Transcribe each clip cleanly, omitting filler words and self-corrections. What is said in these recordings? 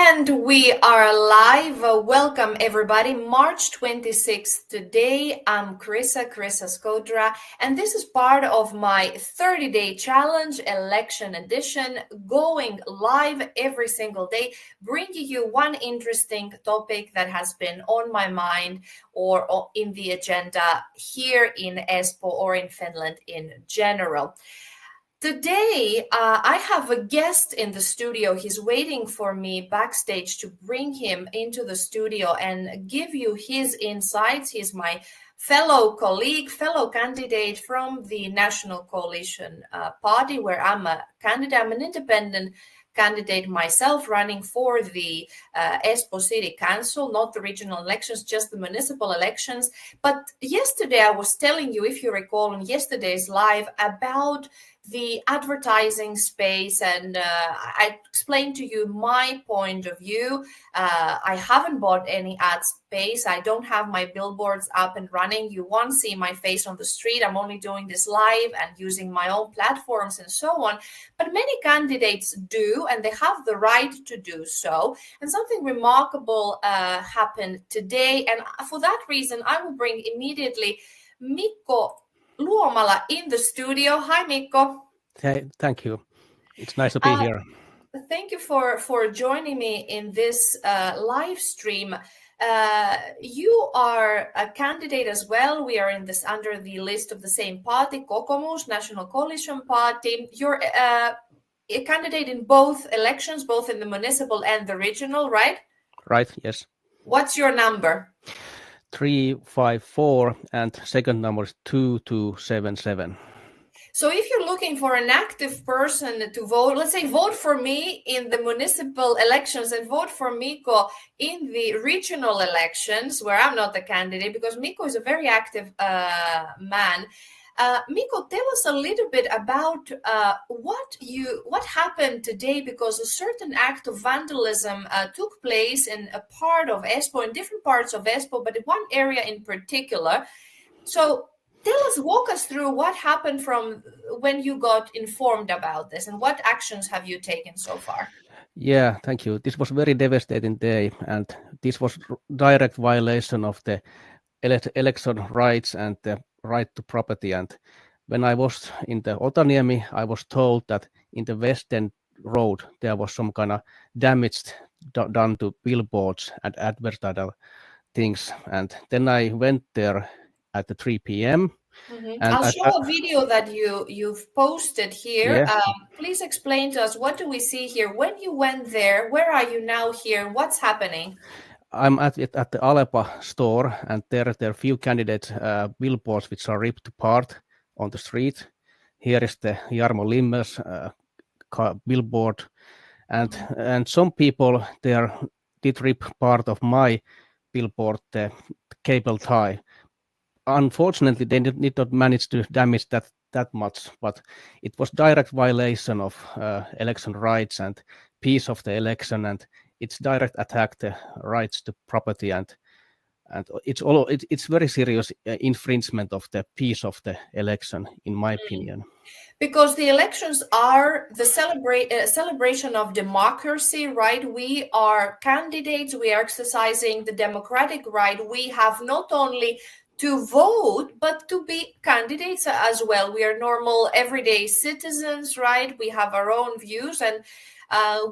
And we are live. Welcome everybody. March 26th today. I'm Carissa Skodra, and this is part of my 30-day challenge, election edition, going live every single day, bringing you one interesting topic that has been on my mind or in the agenda here in Espoo or in Finland in general. Today, I have a guest in the studio. He's waiting for me backstage to bring him into the studio and give you his insights. He's my fellow colleague, fellow candidate from the National Coalition Party, where I'm a candidate. I'm an independent candidate myself, running for the Espoo City Council, not the regional elections, just the municipal elections. But yesterday I was telling you, if you recall, in yesterday's live about the advertising space, and I explained to you my point of view. I haven't bought any ad space. I don't have my billboards up and running. You won't see my face on the street. I'm only doing this live and using my own platforms and so on. But many candidates do, and they have the right to do so. And something remarkable happened today. And for that reason, I will bring immediately Mikko Luomala in the studio. Hi, Mikko. Hey, thank you. It's nice to be here. Thank you for joining me in this live stream. You are a candidate as well. We are in this under the list of the same party, Kokoomus, National Coalition Party. You're a candidate in both elections, both in the municipal and the regional, right? Right, yes. What's your number? 354, and second number is 2277. So if you're looking for an active person to vote, let's say vote for me in the municipal elections and vote for Mikko in the regional elections, where I'm not a candidate, because Mikko is a very active man. Mikko, tell us a little bit about what happened today, because a certain act of vandalism took place in a part of Espoo, in different parts of Espoo, but in one area in particular. So walk us through what happened from when you got informed about this, and what actions have you taken so far? Yeah, thank you. This was a very devastating day, and this was direct violation of the election rights and the right to property. And when I was in the Otaniemi, I was told that in the Westend road there was some kind of damage done to billboards and advertising things. And then I went there at the 3 p.m. Mm-hmm. And I'll show a video that you've posted here. Yeah. Please explain to us, what do we see here? When you went there, where are you now here? What's happening? I'm at the Alepa store, and there are few candidates billboards which are ripped apart on the street. Here is the Jarmo Limmer's billboard, and some people there did rip part of my billboard, the cable tie. Unfortunately, they did not manage to damage that much, but it was direct violation of election rights and peace of the election, and it's direct attack the rights to property, and it's very serious infringement of the peace of the election, in my opinion. Because the elections are the celebration of democracy, right? We are candidates, we are exercising the democratic right. We have not only to vote, but to be candidates as well. We are normal, everyday citizens, right? We have our own views, and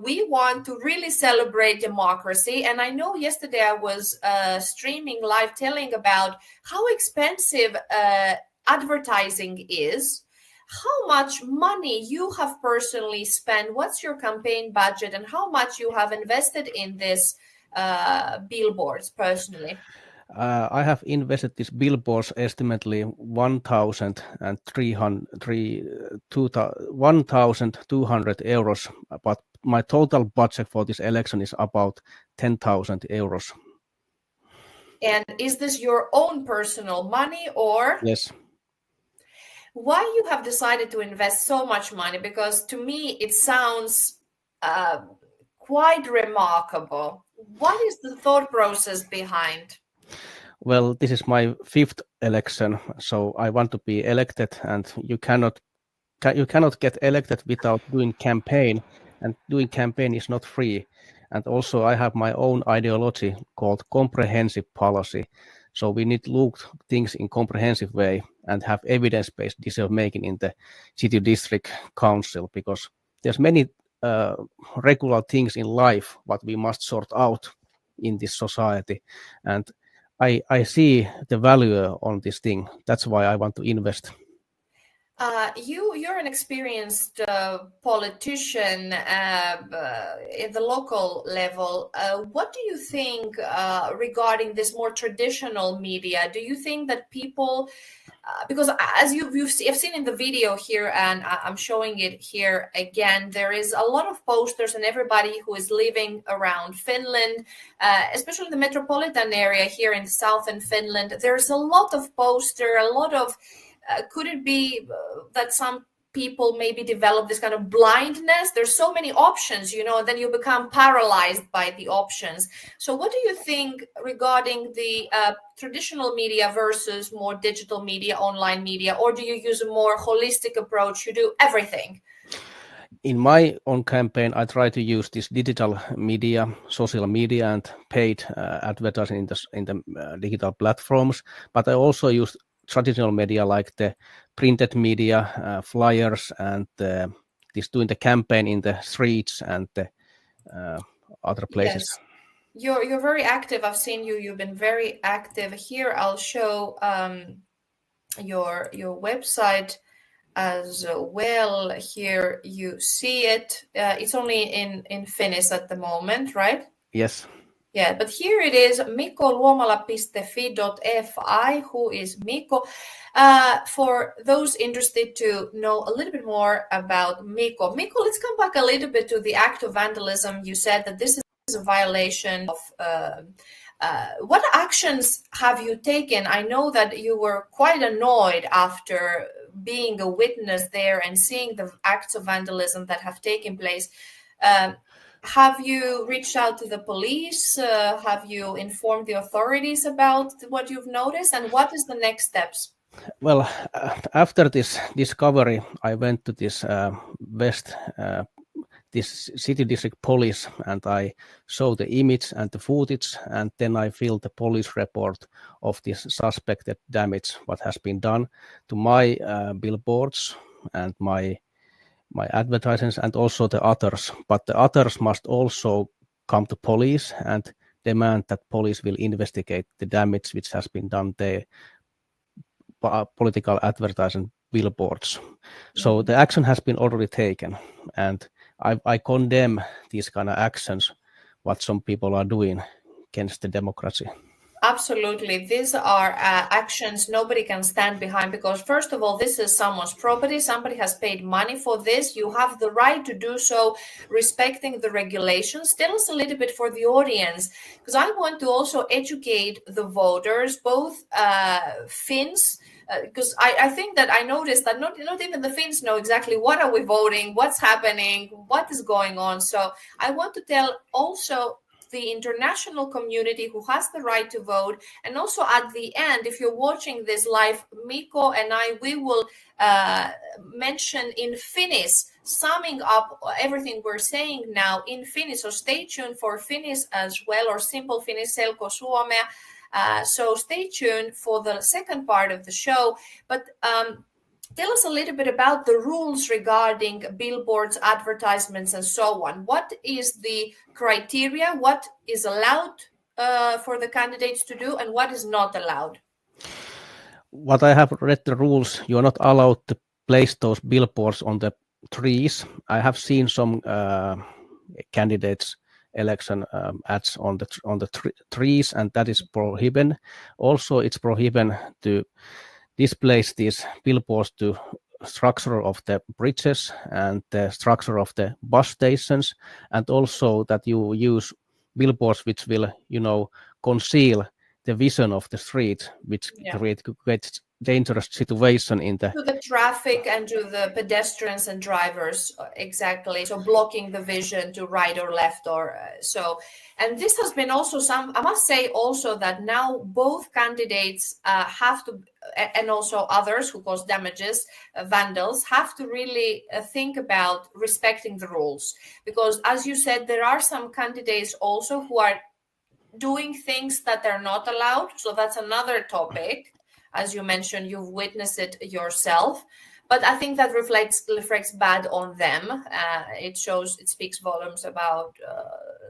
we want to really celebrate democracy. And I know yesterday I was streaming live telling about how expensive advertising is, how much money you have personally spent, what's your campaign budget, and how much you have invested in this billboards personally. I have invested these billboards estimately 1,200 euros, but my total budget for this election is about 10,000 euros. And is this your own personal money, or? Yes. Why you have decided to invest so much money? Because to me it sounds quite remarkable. What is the thought process behind? Well, this is my 5th election, so I want to be elected, and you cannot get elected without doing campaign, and doing campaign is not free. And also I have my own ideology called comprehensive policy. So we need to look things in comprehensive way and have evidence-based decision making in the city district council, because there's many regular things in life what we must sort out in this society. And I see the value on this thing. That's why I want to invest. You're an experienced politician in the local level. What do you think regarding this more traditional media? Do you think that people, because as you've seen in the video here, and I'm showing it here again, there is a lot of posters, and everybody who is living around Finland, especially the metropolitan area here in southern Finland, there's a lot of poster, a lot of could it be that some people maybe develop this kind of blindness? There's so many options, and then you become paralyzed by the options. So what do you think regarding the traditional media versus more digital media, online media, or do you use a more holistic approach? You do everything? In my own campaign, I try to use this digital media, social media, and paid advertising in the digital platforms, but I also use traditional media like the printed media, flyers, and this doing the campaign in the streets and the other places. Yes. You're very active. I've seen you. You've been very active. Here I'll show your website as well. Here you see it. It's only in Finnish at the moment, right? Yes. Yeah, but here it is, mikkoluomala.fi. Who is Mikko? For those interested to know a little bit more about Mikko. Mikko, let's come back a little bit to the act of vandalism. You said that this is a violation of... what actions have you taken? I know that you were quite annoyed after being a witness there and seeing the acts of vandalism that have taken place. Have you reached out to the police? Have you informed the authorities about what you've noticed? And what is the next steps? Well, after this discovery, I went to this West, this city district police, and I saw the image and the footage, and then I filled the police report of this suspected damage, what has been done to my billboards and my advertisements, and also the others. But the others must also come to police and demand that police will investigate the damage which has been done to political advertising billboards. So the action has been already taken, and I condemn these kind of actions what some people are doing against the democracy. Absolutely. These are actions nobody can stand behind, because first of all, this is someone's property. Somebody has paid money for this. You have the right to do so, respecting the regulations. Tell us a little bit for the audience, because I want to also educate the voters, both Finns, because I think that I noticed that not even the Finns know exactly what are we voting, what's happening, what is going on. So I want to tell also the international community who has the right to vote. And also at the end, if you're watching this live, Mikko and I, we will mention in Finnish, summing up everything we're saying now in Finnish. So stay tuned for Finnish as well, or simple Finnish, selko suomea. So stay tuned for the second part of the show. But tell us a little bit about the rules regarding billboards, advertisements, and so on. What is the criteria? What is allowed for the candidates to do, and what is not allowed? What I have read the rules, you are not allowed to place those billboards on the trees. I have seen some candidates' election ads on the trees, and that is prohibited. Also, it's prohibited to displays these billboards to structure of the bridges and the structure of the bus stations, and also that you use billboards which will, conceal the vision of the street, which creates dangerous situation in the... To the traffic and to the pedestrians and drivers, exactly. So blocking the vision to right or left or so. And this has been also I must say also that now both candidates have to, and also others who cause damages, vandals, have to really think about respecting the rules. Because as you said, there are some candidates also who are doing things that they're not allowed. So that's another topic. As you mentioned, you've witnessed it yourself. But I think that reflects bad on them. It speaks volumes about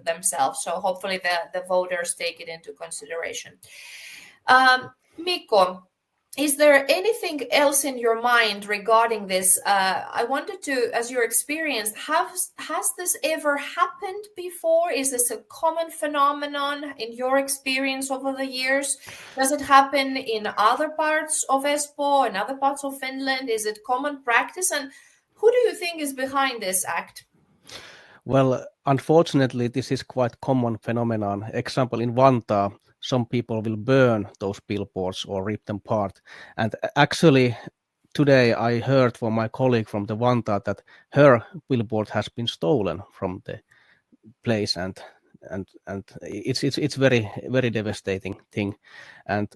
themselves. So hopefully the voters take it into consideration. Mikko, is there anything else in your mind regarding this? I wanted to, as your experience, has this ever happened before? Is this a common phenomenon in your experience over the years? Does it happen in other parts of Espoo and other parts of Finland? Is it common practice? And who do you think is behind this act? Well, unfortunately, this is quite common phenomenon. Example, in Vantaa, some people will burn those billboards or rip them apart. And actually, today I heard from my colleague from the Vantaa that her billboard has been stolen from the place, and it's very, very devastating thing. And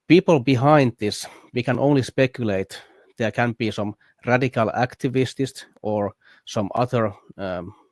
people behind this, we can only speculate. There can be some radical activists or some other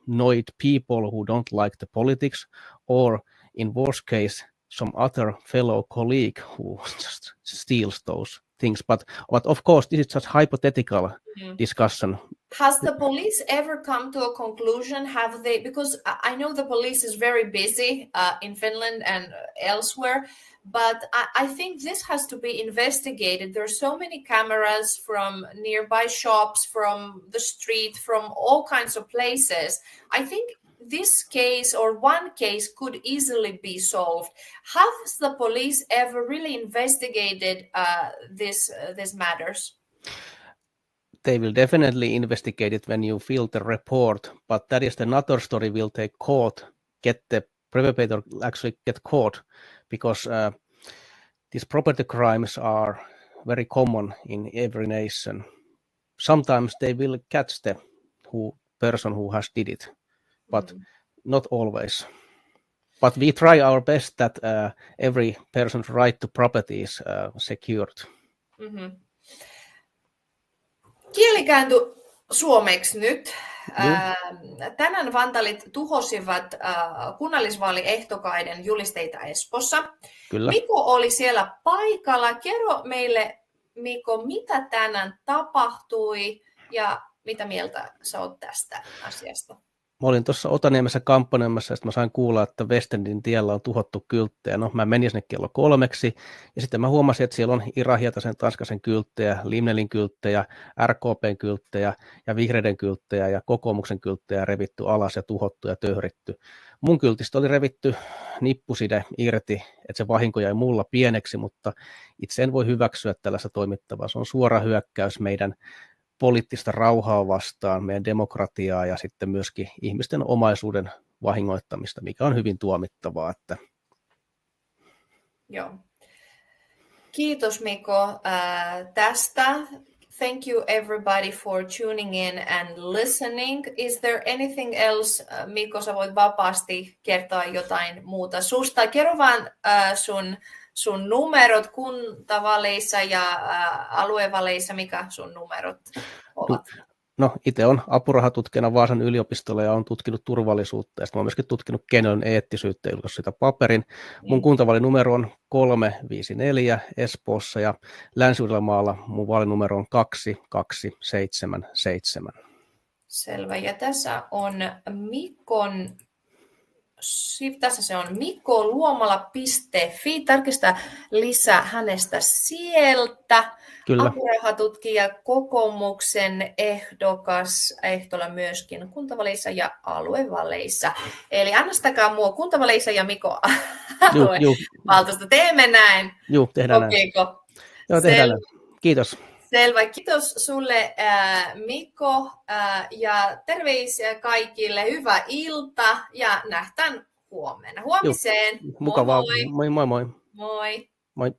annoyed people who don't like the politics, or in worst case, some other fellow colleague who just steals those things. But of course, this is just hypothetical discussion. Has the police ever come to a conclusion? Have they? Because I know the police is very busy in Finland and elsewhere, but I think this has to be investigated. There are so many cameras from nearby shops, from the street, from all kinds of places. I think this case or one case could easily be solved. Has the police ever really investigated these matters? They will definitely investigate it when you fill the report, but that is another story. Will take court, get the perpetrator actually get caught, because these property crimes are very common in every nation. Sometimes they will catch the person who has did it, but not always. But we try our best that every person's right to property is secured. Mm-hmm. Kieli kääntyi suomeksi nyt. Tänään vandalit tuhosivat kunnallisvaaliehdokkaiden julisteita Espoossa. Kyllä. Mikko oli siellä paikalla. Kerro meille, Mikko, mitä tänään tapahtui ja mitä mieltä sä oot tästä asiasta? Mä olin tuossa Otaniemessä kampanjoimassa ja sitten mä sain kuulla, että Westendin tiellä on tuhottu kylttejä. No mä menin sinne kello 3 ja sitten mä huomasin, että siellä on Ira Hietasen Tanskasen kylttejä, Limnelin kylttejä, RKPn kylttejä ja Vihreiden kylttejä ja Kokoomuksen kylttejä revitty alas ja tuhottu ja töyhritty. Mun kyltistä oli revitty nippuside irti, että se vahinko jäi mulla pieneksi, mutta itse en voi hyväksyä tällaista toimittavaa. Se on suora hyökkäys meidän poliittista rauhaa vastaan, meidän demokratiaa ja sitten myöskin ihmisten omaisuuden vahingoittamista, mikä on hyvin tuomittavaa. Joo. Kiitos Mikko tästä. Thank you everybody for tuning in and listening. Is there anything else, Mikko, sä voit vapaasti kertoa jotain muuta susta? Kerro vaan sun numerot kuntavaleissa ja aluevaleissa, mikä sun numerot ovat? No itse olen apurahatutkijana Vaasan yliopistolla ja olen tutkinut turvallisuutta ja sitten olen myöskin tutkinut keinojen eettisyyttä ja julkaissut sitä paperin. Mun kuntavalinumero on 354 Espoossa ja Länsi-Uudellamaalla mun vaalinumero on 2277. Selvä. Ja tässä on tässä se on mikkoluomala.fi. Tarkista lisää hänestä sieltä. Kyllä. Apurahatutkija, kokoomuksen ehdokas ehdolla myöskin kuntavaleissa ja aluevaleissa. Eli annastakaa mua kuntavaleissa ja Mikko aluevaltuusto. Teemme näin. Joo, tehdään näin. Joo, tehdään näin. Kiitos. Selvä. Kiitos sulle Mikko ja terveisiä kaikille. Hyvää ilta ja nähdään huomenna. Huomiseen. Mukavaa. Moi moi. Moi. Moi.